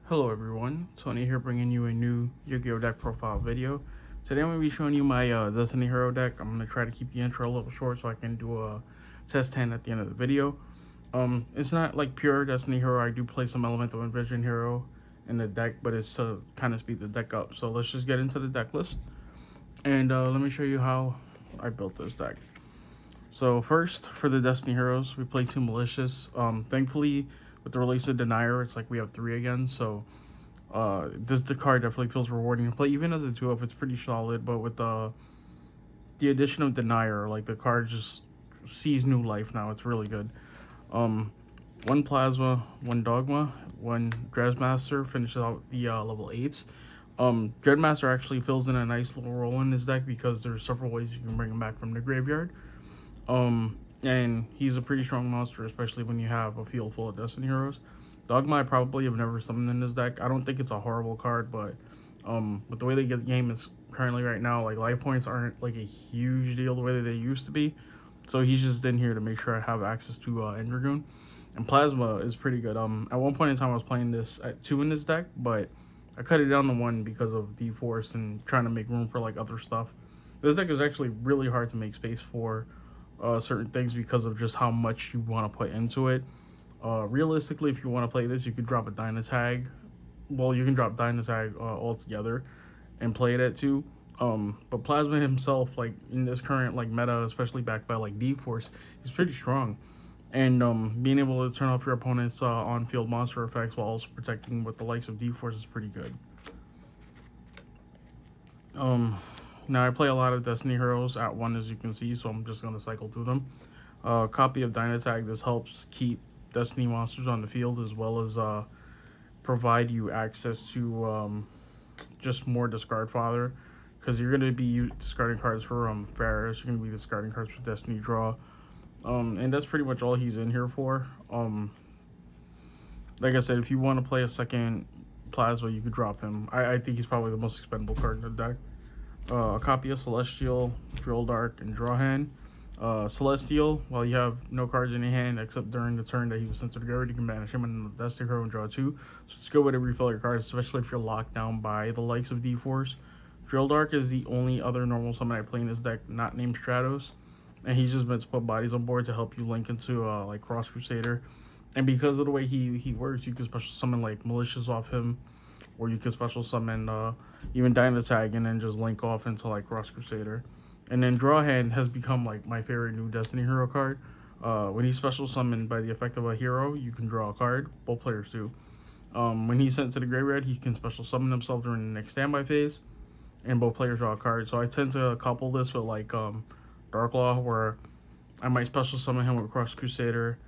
Hello everyone, Tony here bringing you a new Yu-Gi-Oh! Deck profile video. Today I'm going to be showing you my Destiny Hero deck. I'm going to try to keep the intro a little short so I can do a test hand at the end of the video. It's not like pure Destiny Hero. I do play some Elemental and Vision Hero in the deck, but it's to kind of speed the deck up. So let's just get into the deck list. And let me show you how I built this deck. So first, for the Destiny Heroes, we play two Malicious. Thankfully, with the release of Denier, it's like we have three again, so this card definitely feels rewarding to play. Even as a 2-up, it's pretty solid, but with the addition of Denier, like the card just sees new life now. It's really good. One Plasma, one Dogma, one Dreadmaster finishes out the level 8s. Dreadmaster actually fills in a nice little role in this deck because there's several ways you can bring him back from the graveyard. And he's a pretty strong monster, especially when you have a field full of Destiny Heroes. Dogma I probably have never summoned in this deck. I don't think it's a horrible card, but with the way the game is currently right now, like life points aren't like a huge deal the way that they used to be. So he's just in here to make sure I have access to Endragoon. And Plasma is pretty good. At one point in time I was playing this at 2 in this deck, but I cut it down to 1 because of D-Force and trying to make room for like other stuff. This deck is actually really hard to make space for certain things because of just how much you want to put into it. Realistically, if you want to play this, you could drop a Dynatag. Well, you can drop Dynatag altogether and play it at 2. But Plasma himself, like in this current like meta, especially backed by like D-Force, he's pretty strong. And being able to turn off your opponent's on-field monster effects while also protecting with the likes of D-Force is pretty good. Now I play a lot of Destiny Heroes at 1, as you can see, so I'm just going to cycle through them. Copy of Dynatag. This helps keep Destiny monsters on the field as well as provide you access to just more discard fodder, because you're going to be discarding cards for Varus, you're going to be discarding cards for Destiny Draw, and that's pretty much all he's in here for. Like I said, if you want to play a second Plasma, you could drop him. I think he's probably the most expendable card in the deck. A copy of Celestial, Drill Dark, and Draw Hand. Celestial, while you have no cards in your hand except during the turn that he was sent to the graveyard, you can banish him and the Destiny Hero and draw 2. So it's a good way to refill your cards, especially if you're locked down by the likes of D-Force. Drill Dark is the only other normal summon I play in this deck not named Stratos, and he's just meant to put bodies on board to help you link into like Cross Crusader. And because of the way he works, you can special summon like Malicious off him, or you can special summon even Dynatag and then just link off into like Cross Crusader. And then Draw Hand has become like my favorite new Destiny Hero card. When he's special summoned by the effect of a hero, you can draw a card. Both players do. When he's sent to the graveyard, he can special summon himself during the next standby phase, and both players draw a card. So I tend to couple this with like Darklaw, where I might special summon him with Cross Crusader,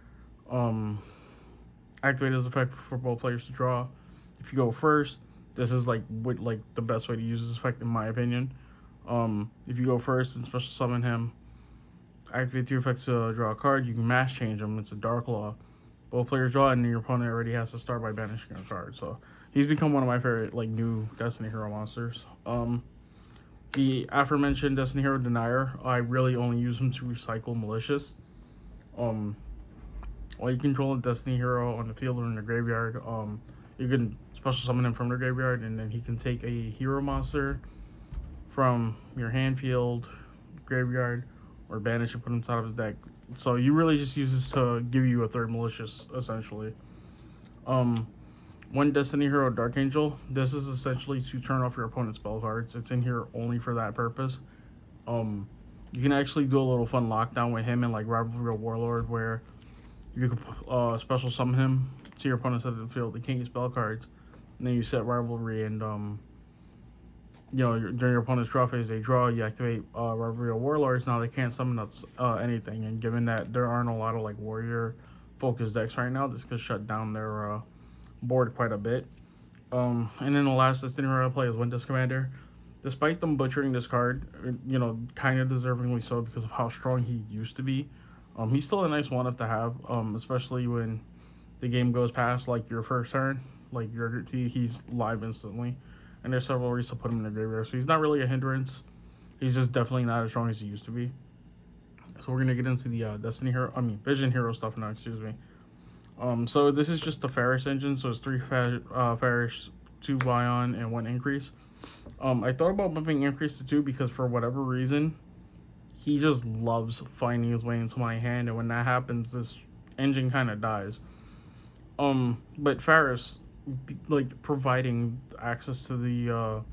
activate his effect for both players to draw. If you go first, this is like the best way to use this effect in my opinion. If you go first and special summon him, activate 3 effects to draw a card, you can mass change him. It's a Darklaw. Both players draw, and your opponent already has to start by banishing a card. So he's become one of my favorite like new Destiny Hero monsters. The aforementioned Destiny Hero Denier, I really only use him to recycle Malicious. While you control a Destiny Hero on the field or in the graveyard, you can special summon him from the graveyard, and then he can take a hero monster from your hand, field, graveyard, or banish and put him inside of his deck. So you really just use this to give you a third Malicious, essentially. One Destiny Hero Dark Angel. This is essentially to turn off your opponent's spell cards. It's in here only for that purpose. You can actually do a little fun lockdown with him and like Rivalry Warlord, where you can special summon him to your opponent's side of the field. They can't use spell cards, and then you set Rivalry, and you know, during your opponent's draw phase, they draw. You activate Rivalry Warlords. Now they can't summon anything, and given that there aren't a lot of like warrior focused decks right now, this could shut down their board quite a bit. And then the last Destiny Hero I play is Windus Commander. Despite them butchering this card, you know, kind of deservingly so because of how strong he used to be. He's still a nice one-up to have, especially when the game goes past like your first turn. Like he's live instantly, and there's several ways to put him in the graveyard. So he's not really a hindrance. He's just definitely not as strong as he used to be. So we're gonna get into the Vision Hero stuff now. Excuse me. So this is just the Ferris engine, so it's three Ferris, two Vion, and one increase. I thought about bumping increase to 2 because for whatever reason, he just loves finding his way into my hand, and when that happens, this engine kind of dies. But Ferris, like providing access to the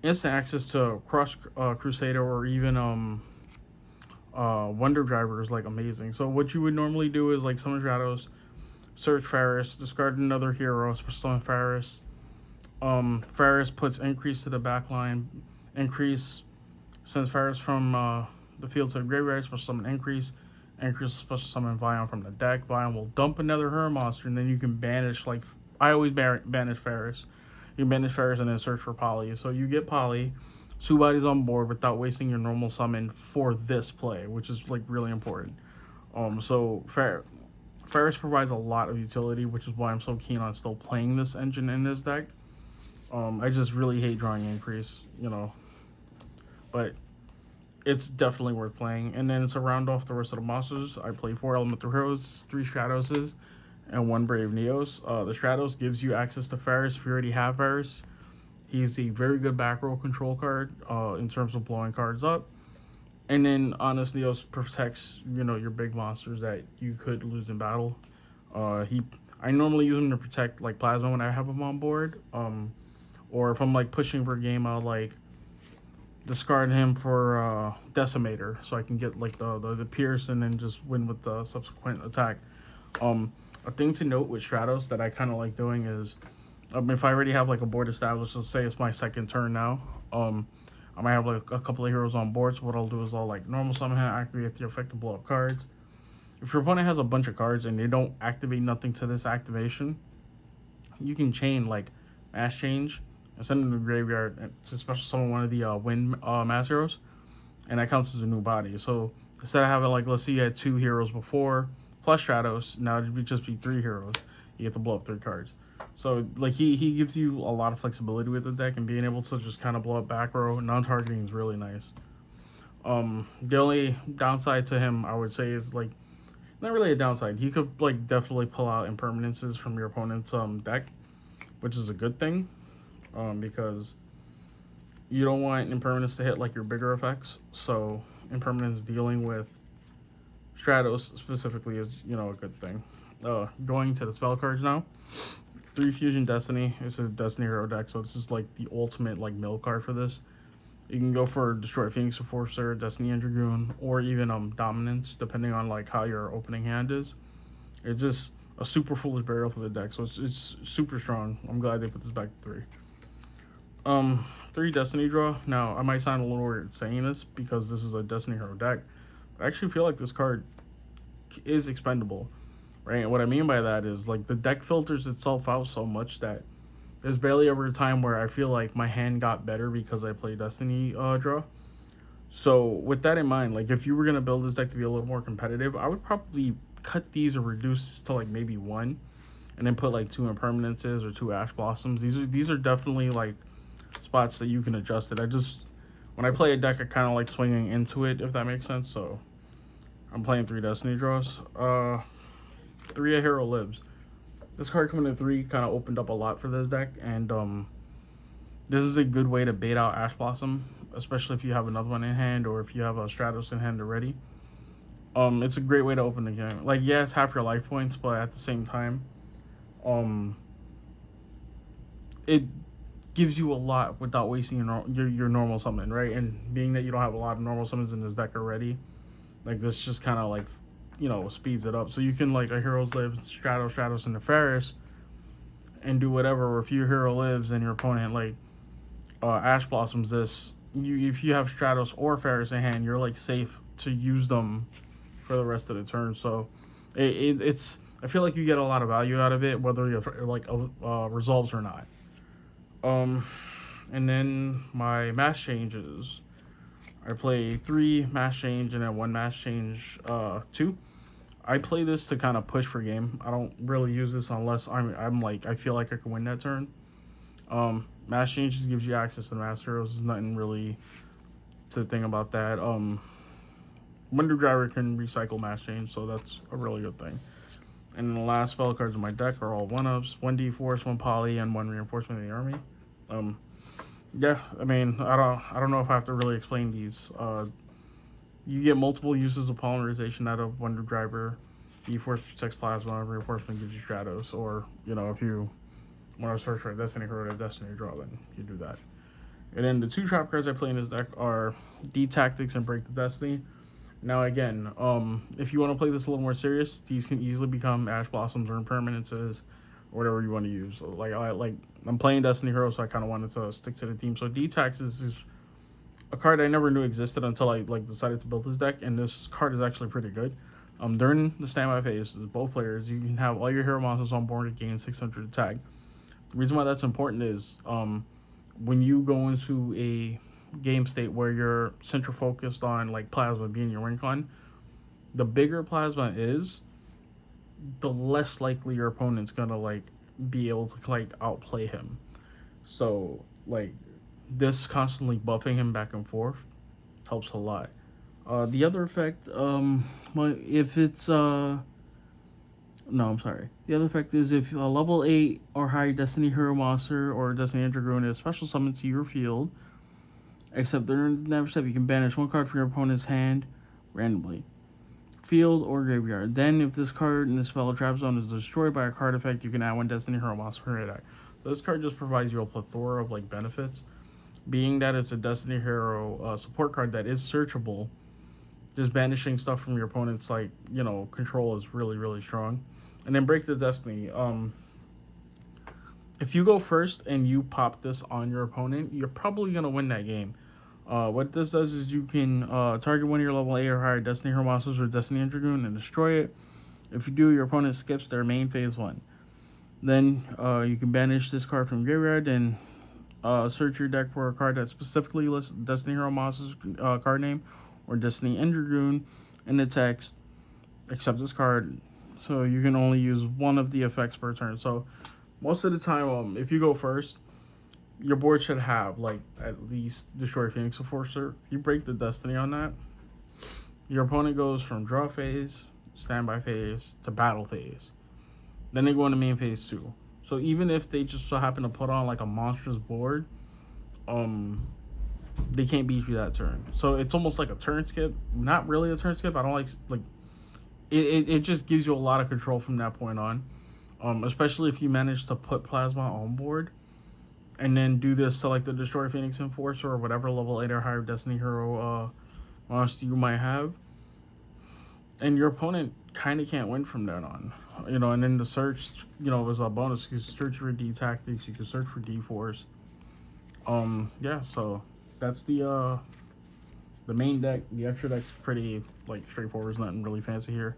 instant access to Cross Crusader or even Wonder Driver is like amazing. So what you would normally do is like summon Stratos, search Ferris, discard another hero, summon Ferris. Ferris puts increase to the back line. Increase sends Ferris from the field to the graveyard, special summon increase. Increase special summon Vion from the deck. Vion will dump another hero monster, and then you can banish, like, I always banish Ferris. You banish Ferris and then search for Poly. So you get Poly, 2 bodies on board without wasting your normal summon for this play, which is like really important. So Ferris provides a lot of utility, which is why I'm so keen on still playing this engine in this deck. I just really hate drawing increase, but it's definitely worth playing. And then to round off the rest of the monsters, I play 4 Elemental Heroes, 3 Stratoses, and 1 Brave Neos. The Stratos gives you access to Ferris if you already have Ferris. He's a very good back row control card in terms of blowing cards up. And then Honest Neos protects, your big monsters that you could lose in battle. I normally use him to protect like Plasma when I have him on board. Or if I'm like pushing for a game, I'll like discard him for Decimator, so I can get like the Pierce and then just win with the subsequent attack. A thing to note with Stratos that I kind of like doing is, if I already have like a board established, let's say it's my second turn now, I might have like a couple of heroes on board, so what I'll do is I'll like normal summon him, activate the effect to blow up cards. If your opponent has a bunch of cards and they don't activate nothing to this activation, you can chain like Mass Change and send them to the graveyard to special summon one of the Wind Mass Heroes, and that counts as a new body. So instead of having like, let's say you had 2 heroes before plus Stratos, now it would just be 3 heroes. You get to blow up 3 cards. So like he gives you a lot of flexibility with the deck, and being able to just kind of blow up back row non-targeting is really nice. The only downside to him, I would say, is like not really a downside. He could like definitely pull out impermanences from your opponent's deck, which is a good thing, because you don't want impermanence to hit like your bigger effects. So impermanence dealing with Stratos specifically is a good thing. Going to the spell cards now. 3 Fusion Destiny. It's a Destiny hero deck, so this is like the ultimate like mill card for this. You can go for Destroy Phoenix Enforcer, Destiny and Dragoon, or even Dominance, depending on like how your opening hand is. It's just a super foolish burial for the deck, so it's super strong. I'm glad they put this back to 3. 3 Destiny draw. Now I might sound a little weird saying this because this is a Destiny hero deck, but I actually feel like this card is expendable. Right, and what I mean by that is like the deck filters itself out so much that there's barely ever a time where I feel like my hand got better because I play Destiny draw. So with that in mind, like if you were gonna build this deck to be a little more competitive, I would probably cut these or reduce to like maybe 1, and then put like 2 impermanences or 2 Ash Blossoms. These are definitely like spots that you can adjust it. When I play a deck, I kind of like swinging into it, if that makes sense. So I'm playing 3 Destiny draws. 3 A Hero Lives. This card coming to 3 kind of opened up a lot for this deck, and this is a good way to bait out Ash Blossom, especially if you have another one in hand or if you have a Stratos in hand already. It's a great way to open the game. Like, yeah, it's half your life points, but at the same time, it gives you a lot without wasting your normal summon, right? And being that you don't have a lot of normal summons in this deck already, like this just kind of like speeds it up. So you can like a Hero's Lives, Stratos, and the Ferris, and do whatever. Or if your hero lives and your opponent like Ash Blossoms this, if you have Stratos or Ferris in hand, you're like safe to use them for the rest of the turn. So it's I feel like you get a lot of value out of it, whether you like resolves or not. And then my mass changes. I play 3 Mass Change and then 1 Mass Change 2. I play this to kind of push for game. I don't really use this unless I'm like I feel like I can win that turn. Mass Change just gives you access to the Master Heroes. There's nothing really to think about that. Wonder Driver can recycle Mass Change, so that's a really good thing. And then the last spell cards in my deck are all 1-ups, 1 force, 1 poly, and 1 reinforcement of the army. Yeah, I mean, I don't know if I have to really explain these. You get multiple uses of polymerization out of Wonder Driver. D-Force protects Plasma, Reinforcement gives you Stratos, or, if you want to search for a Destiny Hero to Destiny Draw, then you do that. And then the 2 trap cards I play in this deck are D-Tactics and Break the Destiny. Now again, if you want to play this a little more serious, these can easily become Ash Blossoms or Impermanences, or whatever you want to use. I'm playing Destiny Hero, so I kind of wanted to stick to the theme. So D-Tactics is a card I never knew existed until I decided to build this deck, and this card is actually pretty good. During the standby phase, both players, you can have all your hero monsters on board to gain 600 attack. The reason why that's important is when you go into a game state where you're central focused on Plasma being your win con, the bigger Plasma is, the less likely your opponent's gonna be able to outplay him. So this constantly buffing him back and forth helps a lot. The other effect, if it's no, I'm sorry. The other effect is if a level 8 or higher Destiny Hero monster or Destiny Dragoon is special summoned to your field, except during the next step, you can banish 1 card from your opponent's hand randomly, field or graveyard. Then, if this card in the spell or trap zone is destroyed by a card effect, you can add 1 Destiny Hero monster from your deck. So this card just provides you a plethora of benefits. Being that it's a Destiny Hero support card that is searchable, just banishing stuff from your opponent's control is really, really strong. And then Break the Destiny. If you go first and you pop this on your opponent, you're probably gonna win that game. What this does is you can target one of your level 8 or higher Destiny Hero monsters or Destiny Dragoon and destroy it. If you do, your opponent skips their main phase 1. Then you can banish this card from graveyard and search your deck for a card that specifically lists Destiny Hero monster's card name or Destiny Dragoon in the text, except this card. So you can only use 1 of the effects per turn. So most of the time, if you go first, your board should have at least Destroy Phoenix Enforcer. If you break the Destiny on that, your opponent goes from draw phase, standby phase, to battle phase. Then they go into main phase 2. So even if they just so happen to put on a monstrous board, they can't beat you that turn. So it's almost like a turn skip. Not really a turn skip. I don't it just gives you a lot of control from that point on. Especially if you manage to put Plasma on board and then do this to the Destroy Phoenix Enforcer or whatever level 8 or higher Destiny Hero monster you might have. And your opponent kind of can't win from then on. And then the search, is a bonus. You can search for D-Tactics, you can search for D-Force. Yeah, so that's the main deck. The extra deck's pretty straightforward. There's nothing really fancy here.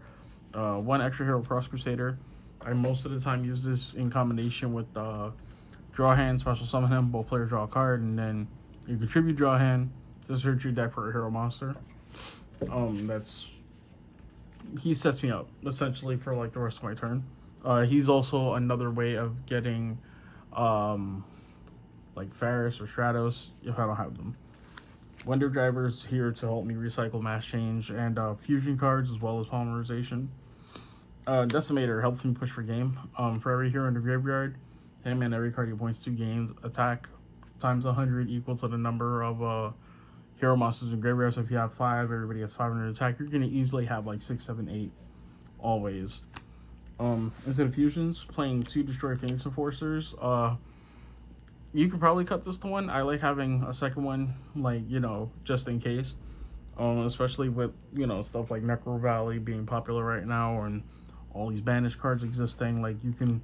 1 extra hero Frost Crusader. I most of the time use this in combination with draw hand, special summon him. Both players draw a card, and then you contribute draw hand to search your deck for a hero monster. He sets me up essentially for the rest of my turn. He's also another way of getting Ferris or Stratos if I don't have them. Wonder Driver's here to help me recycle Mass Change and fusion cards as well as polymerization. Decimator helps me push for game. For every hero in the graveyard, him and every card he points to gains attack times 100 equal to the number of hero monsters in graveyard. So if you have 5, everybody has 500 attack. You're gonna easily have 6, 7, 8 always. Instead of fusions, playing 2 Destroy Phoenix Enforcers. You could probably cut this to 1. I like having a second one, just in case. Especially with stuff like Necro Valley being popular right now, and all these banished cards existing. You can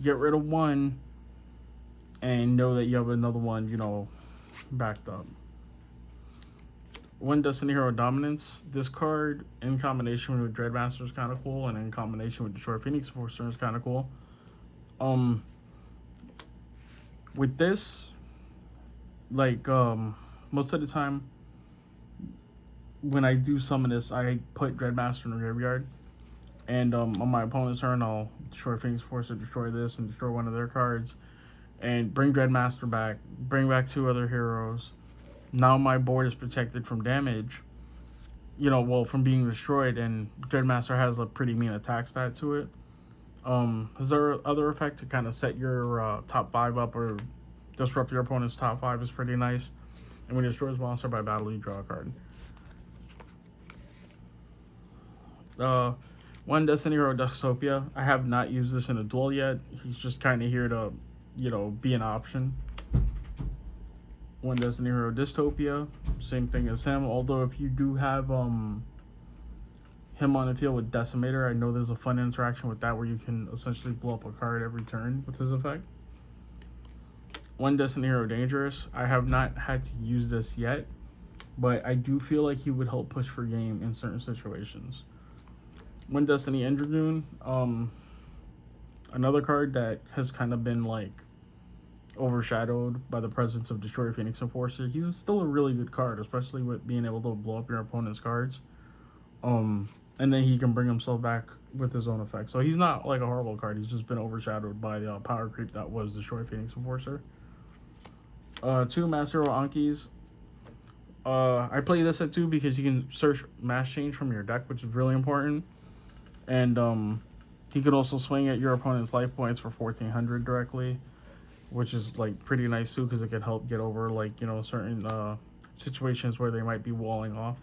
get rid of 1 and know that you have another one, backed up. 1 Destiny Hero Dominance. This card in combination with Dreadmaster is kind of cool, and in combination with Destroy Phoenix Enforcer is kind of cool. With this, most of the time when I do summon this, I put Dreadmaster in the graveyard, and on my opponent's turn, I'll Destroy Phoenix Enforcer, destroy this, and destroy one of their cards, and bring Dreadmaster back, bring back 2 other heroes. Now my board is protected from damage, from being destroyed, and Dreadmaster has a pretty mean attack stat to it. His other effect to kind of set your top 5 up or disrupt your opponent's top 5 is pretty nice. And when he destroys monster by battle, you draw a card. One Destiny Hero Dextopia. I have not used this in a duel yet. He's just kind of here to, be an option. One Destiny Hero Dystopia. Same thing as him. Although if you do have him on the field with Decimator, I know there's a fun interaction with that where you can essentially blow up a card every turn with his effect. One Destiny Hero Dangerous. I have not had to use this yet, but I do feel like he would help push for game in certain situations. One Destiny Endragoon. Another card that has kind of been like overshadowed by the presence of Destroyer Phoenix Enforcer. He's still a really good card, especially with being able to blow up your opponent's cards. And then he can bring himself back with his own effect. So he's not like a horrible card. He's just been overshadowed by the power creep that was Destroyer Phoenix Enforcer. 2 Mass Hero Ankis. I play this at 2 because you can search Mass Change from your deck, which is really important. And he could also swing at your opponent's life points for 1400 directly, which is like pretty nice too because it could help get over like certain situations where they might be walling off.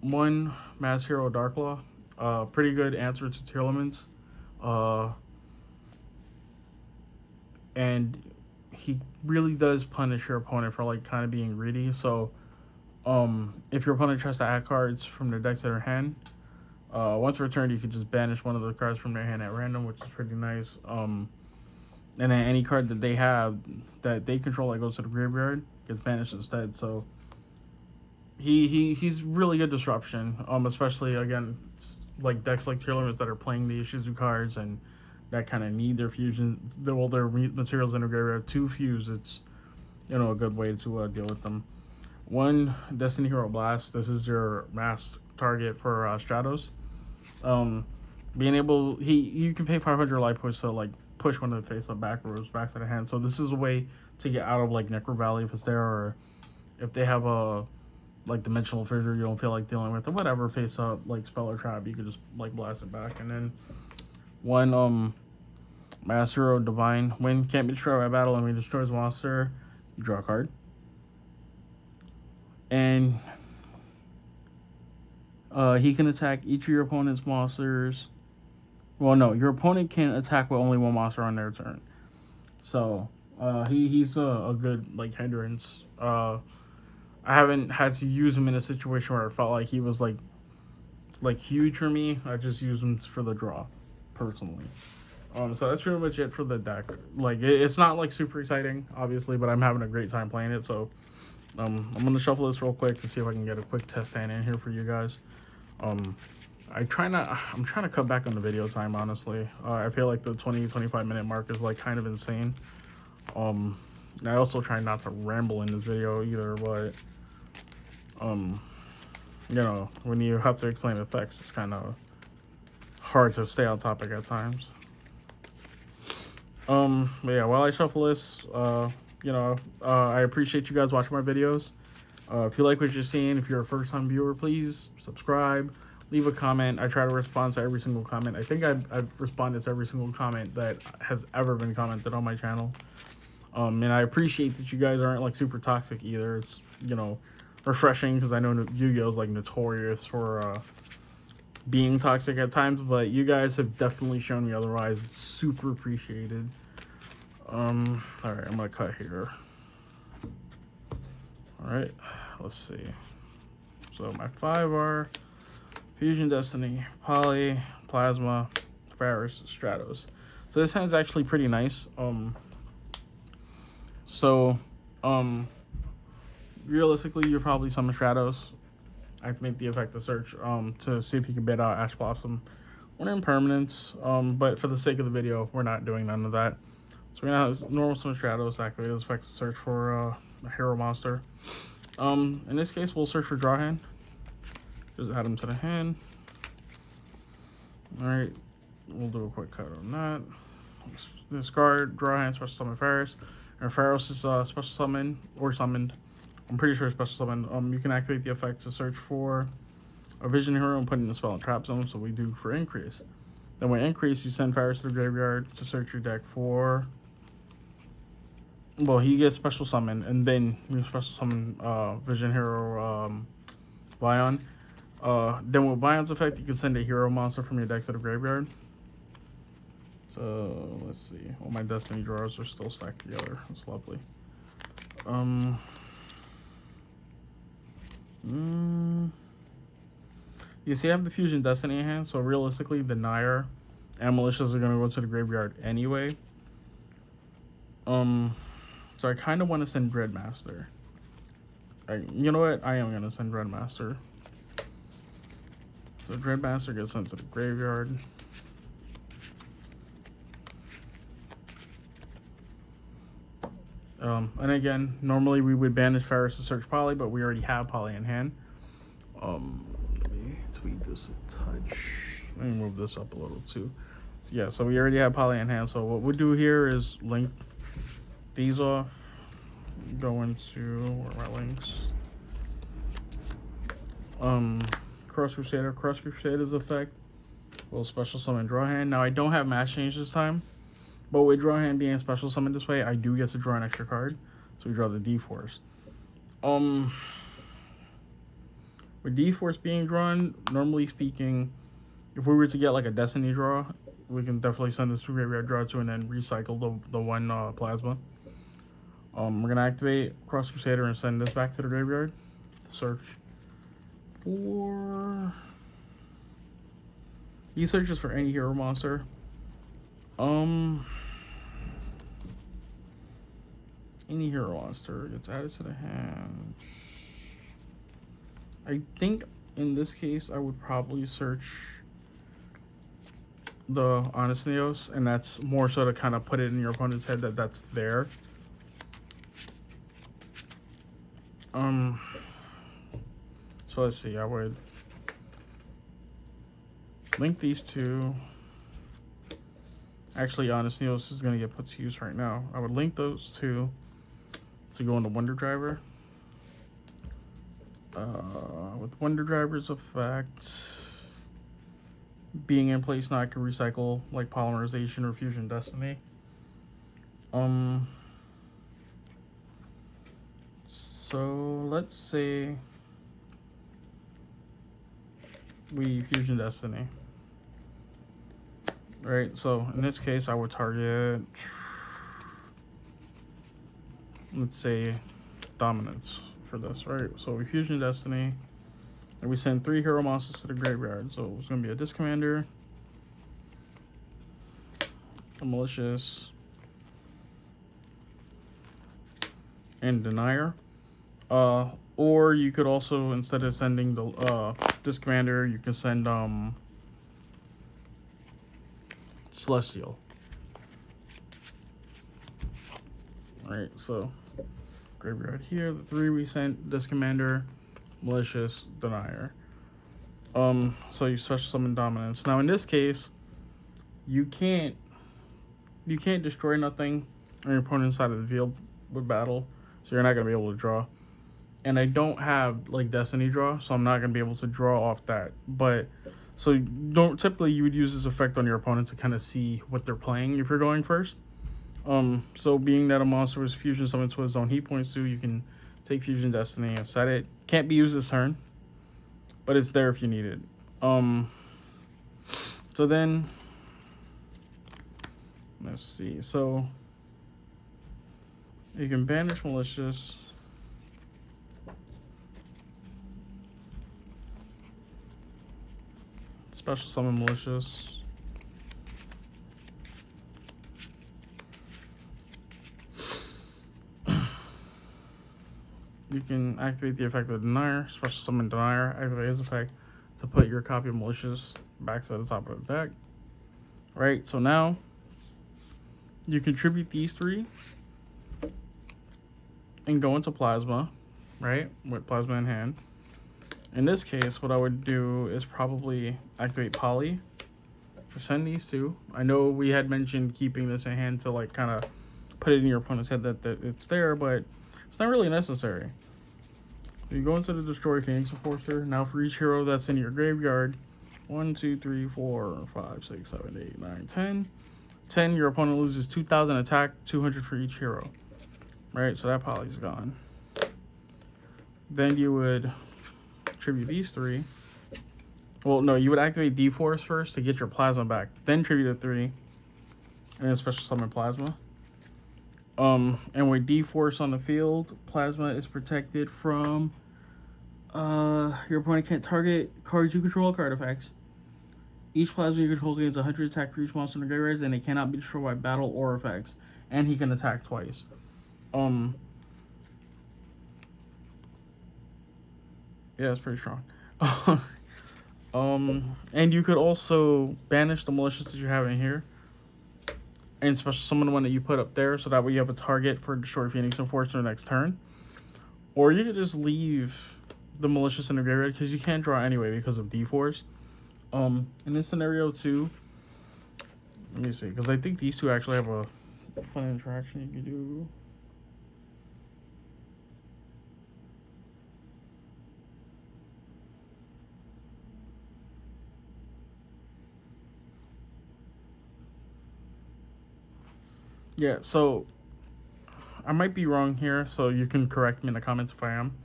1 Mass Hero Darklaw. Pretty good answer to Tearlaments. And he really does punish your opponent for like kind of being greedy. So if your opponent tries to add cards from their deck to their hand, once returned you can just banish one of the cards from their hand at random, which is pretty nice. And then any card that they have that they control that goes to the graveyard gets banished instead. So he's really good disruption, especially again like decks like Tearlaments that are playing the Ishizu cards and that kind of need their fusion, their materials in the graveyard to fuse. It's a good way to deal with them. 1 Destiny Hero Blast. This is your mass target for Stratos. Being able, you can pay 500 life points to like push one of the face up back rows back to the hand. So this is a way to get out of like Necro Valley if it's there, or if they have a like Dimensional Fissure you don't feel like dealing with, or whatever face up like spell or trap, you could just like blast it back. And then 1 Mass Hero Divine. When can't be destroyed by battle and when he destroys a monster, you draw a card. And he can attack each of your opponent's monsters. Well, no, your opponent can attack with only 1 monster on their turn. So he's a good like hindrance. I haven't had to use him in a situation where I felt like he was like huge for me. I just use him for the draw, personally. So that's pretty much it for the deck. Like it's not like super exciting, obviously, but I'm having a great time playing it. So I'm gonna shuffle this real quick to see if I can get a quick test hand in here for you guys. I'm trying to cut back on the video time, honestly. I feel like the 20-25 minute mark is like kind of insane. And I also try not to ramble in this video either, but when you have to explain effects, it's kind of hard to stay on topic at times. But yeah, while I shuffle this, I appreciate you guys watching my videos. If you like what you're seeing, if you're a first-time viewer, please subscribe, leave a comment. I try to respond to every single comment. I think I've responded to every single comment that has ever been commented on my channel. And I appreciate that you guys aren't like super toxic either. It's refreshing because I know Yu-Gi-Oh is like notorious for being toxic at times, but you guys have definitely shown me otherwise. It's super appreciated. All right, I'm gonna cut here. All right, let's see. So my 5 are Fusion Destiny, Poly, Plasma, Ferris, Stratos. So this hand's actually pretty nice. Realistically, you're probably summon Stratos. I make the effect of search to see if you can bait out Ash Blossom or Impermanence. But for the sake of the video, we're not doing none of that. So we're gonna have normal summon Stratos, activate those effects to search for a hero monster. In this case, we'll search for draw hand. Just add them to the hand. All right, we'll do a quick cut on that. Discard, draw hand, special summon Ferris. And Ferris is special summon or summoned. I'm pretty sure it's special summon. You can activate the effect to search for a vision hero and put in the spell and trap zone, so we do for increase. Then with increase, you send Faris to the graveyard to search your deck for. Well, he gets special summon, and then you special summon Vision Hero Vion. Then with Vion's effect, you can send a hero monster from your deck to the graveyard. So let's see. All my Destiny drawers are still stacked together. That's lovely. You see, I have the Fusion Destiny in hand, so realistically, the Nair and Malicious are gonna go to the graveyard anyway. So I kind of want to send Dreadmaster. You know what? I am gonna send Dreadmaster. So Dreadmaster gets sent to the graveyard. And again, normally we would banish Faris to search Poly, but we already have Poly in hand. Let me tweak this a touch. Let me move this up a little too. So yeah, so we already have Poly in hand. So what we'll do here is link these off. Go into where are my links? Cross Crusader's effect will special summon draw hand. Now I don't have mass change this time. But with draw hand being special summon this way, I do get to draw an extra card. So we draw the D-Force. With D-Force being drawn, normally speaking, if we were to get like a Destiny draw, we can definitely send this to graveyard draw 2 and then recycle the one plasma. We're going to activate Cross Crusader and send this back to the graveyard. Search for... He searches for any hero monster. Any hero monster gets added to the hand. I think in this case I would probably search the Honest Neos, and that's more so to kind of put it in your opponent's head that that's there. So let's see, I would link these two. Actually, Honest Neos is going to get put to use right now. I would link those two to go into Wonder Driver. With Wonder Driver's effect being in place now, I can recycle like Polymerization or Fusion Destiny. So let's say we Fusion Destiny. Right, so in this case, I would target, let's say, Dominance for this, right? So we Fusion Destiny, and we send 3 hero monsters to the graveyard. So it's going to be a Disc Commander, a Malicious, and Denier. Or you could also, instead of sending the Disc Commander, you can send Celestial. Alright, so graveyard here, the 3 we sent, Disc Commander, Malicious, Denier. So you special summon Dominance. Now in this case, you can't destroy nothing on your opponent's side of the field with battle, so you're not gonna be able to draw. And I don't have like Destiny draw, so I'm not gonna be able to draw off that. But so typically you would use this effect on your opponent to kind of see what they're playing if you're going first. So being that a monster was fusion summoned to its own heat points too, you can take Fusion Destiny and set it. Can't be used this turn, but it's there if you need it. So then let's see. So you can banish Malicious. Special summon Malicious. You can activate the effect of Denier, special summon Denier, activate his effect to put your copy of Malicious back to the top of the deck. Right, so now you contribute these 3 and go into Plasma, right, with Plasma in hand. In this case, what I would do is probably activate Poly to send these 2. I know we had mentioned keeping this in hand to like kind of put it in your opponent's head that it's there, but it's not really necessary. You go into the Destroy Phoenix Enforcer. Now for each hero that's in your graveyard, 1, 2, 3, 4, 5, 6, 7, 8, 9, 10. 10, your opponent loses 2,000 attack, 200 for each hero. Right, so that poly's gone. Then you would tribute these 3. Well, no, you would activate D-Force first to get your plasma back. Then tribute a 3. And then special summon plasma. And with D-Force on the field, plasma is protected from your opponent can't target cards you control or card effects. Each plasma you control gains 100 attack for each monster in the graveyard, and it cannot be destroyed by battle or effects. And he can attack twice. Yeah, it's pretty strong. And you could also banish the malicious that you have in here. And special summon the one that you put up there, so that way you have a target for Destroy Phoenix Enforcer next turn. Or you could just leave the malicious in the graveyard, because you can't draw anyway because of D-Force. In this scenario too, let me see, because I think these two actually have a fun interaction you can do. Yeah, so I might be wrong here, so you can correct me in the comments if I am.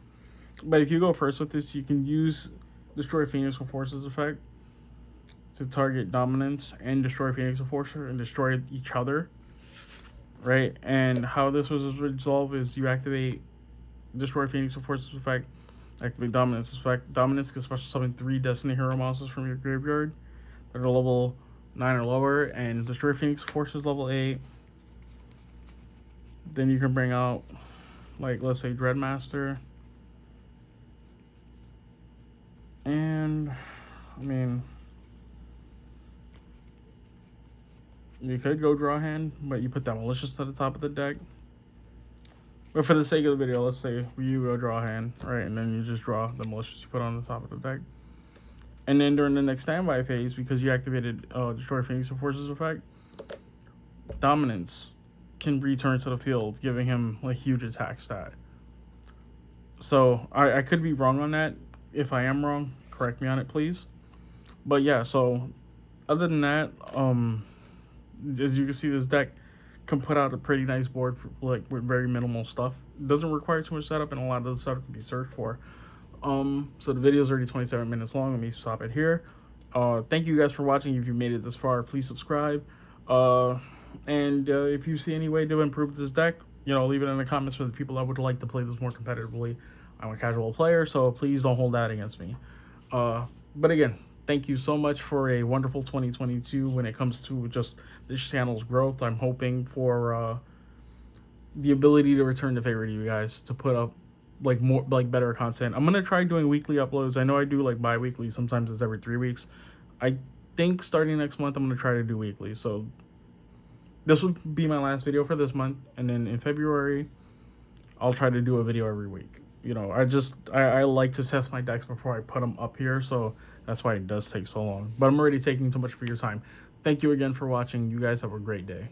But if you go first with this, you can use Destroy Phoenix Enforcer's effect to target Dominance and Destroy Phoenix Enforcer and destroy each other, right? And how this was resolved is you activate Destroy Phoenix Enforcer's effect, activate Dominance's effect. Dominance can special summon 3 Destiny Hero monsters from your graveyard that are level 9 or lower, and Destroy Phoenix Enforcer's level 8. Then you can bring out, like, let's say Dreadmaster. And, I mean, you could go draw hand, but you put that malicious to the top of the deck. But for the sake of the video, let's say you go draw hand, right? And then you just draw the malicious you put on the top of the deck. And then during the next standby phase, because you activated Destroy Phoenix Enforcer's effect, Dominance can return to the field, giving him a huge attack stat. So I could be wrong on that. If I am wrong, correct me on it, please. But yeah, so other than that, as you can see, this deck can put out a pretty nice board for, like, with very minimal stuff. It doesn't require too much setup, and a lot of the setup can be searched for. So the video is already 27 minutes long. Let me stop it here. Thank you guys for watching. If you made it this far, please subscribe. And if you see any way to improve this deck, you know, leave it in the comments for the people that would like to play this more competitively. I'm a casual player, so please don't hold that against me. But again, thank you so much for a wonderful 2022 when it comes to just this channel's growth. I'm hoping for the ability to return the favor to you guys, to put up like more, like better content. I'm gonna try doing weekly uploads. I know I do like bi-weekly, sometimes it's every 3 weeks. I think starting next month I'm gonna try to do weekly. So this will be my last video for this month, and then in February I'll try to do a video every week. You know, I like to test my decks before I put them up here, so that's why it does take so long. But I'm already taking too much of your time. Thank you again for watching. You guys have a great day.